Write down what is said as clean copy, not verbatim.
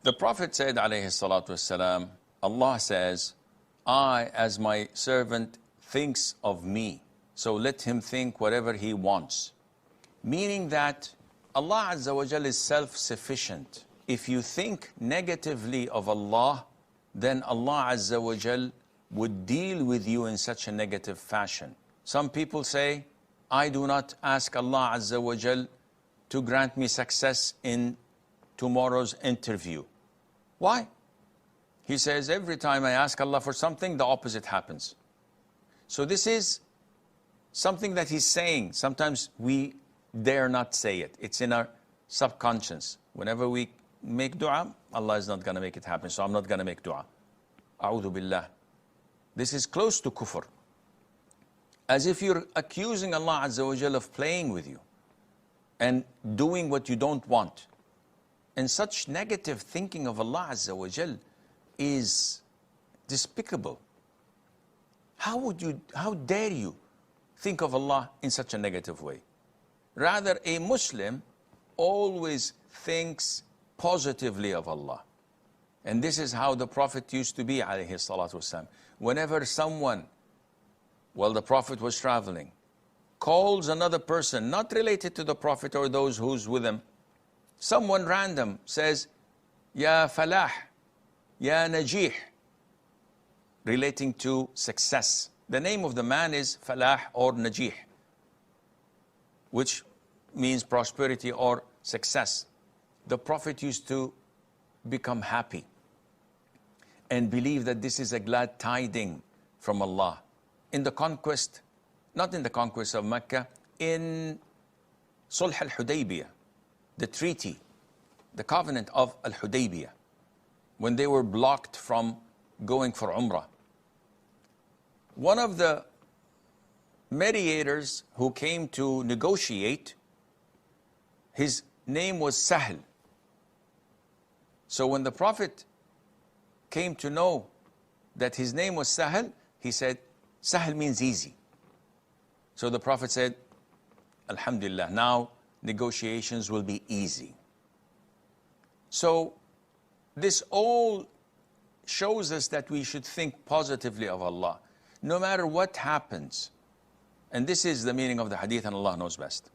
The Prophet said, alayhi salatu wassalam, Allah says, I, as my servant, thinks of me, so let him think whatever he wants. Meaning that Allah Azza wa Jal is self-sufficient. If you think negatively of Allah, then Allah Azza wa Jal would deal with you in such a negative fashion. Some people say, I do not ask Allah Azza wa Jal to grant me success in tomorrow's interview. Why? He says, every time I ask Allah for something, the opposite happens. So this is something that he's saying. Sometimes we dare not say it. It's in our subconscious. Whenever we make dua, Allah is not going to make it happen, so I'm not going to make dua. A'udhu billah. This is close to kufr. As if you're accusing Allah Azza wa Jal of playing with you and doing what you don't want. And such negative thinking of Allah Azza wa Jal is despicable. How dare you think of Allah in such a negative way? Rather, a Muslim always thinks positively of Allah. And this is how the Prophet used to be, alayhi salatu wasalam. Whenever someone, while the Prophet was traveling, calls another person, not related to the Prophet or those who's with him, someone random says, Ya Falah, Ya Najih, relating to success. The name of the man is Falah or Najih, which means prosperity or success. The Prophet used to become happy and believe that this is a glad tiding from Allah. In the conquest, not in the conquest of Mecca, in Sulh al-Hudaybiyah, the treaty, the covenant of al-Hudaybiyah, when they were blocked from going for Umrah. One of the mediators who came to negotiate, his name was Sahl. So when the Prophet came to know that his name was Sahl, he said, Sahl means easy. So the Prophet said, Alhamdulillah, now negotiations will be easy. So this all shows us that we should think positively of Allah, no matter what happens. And this is the meaning of the hadith, and Allah knows best.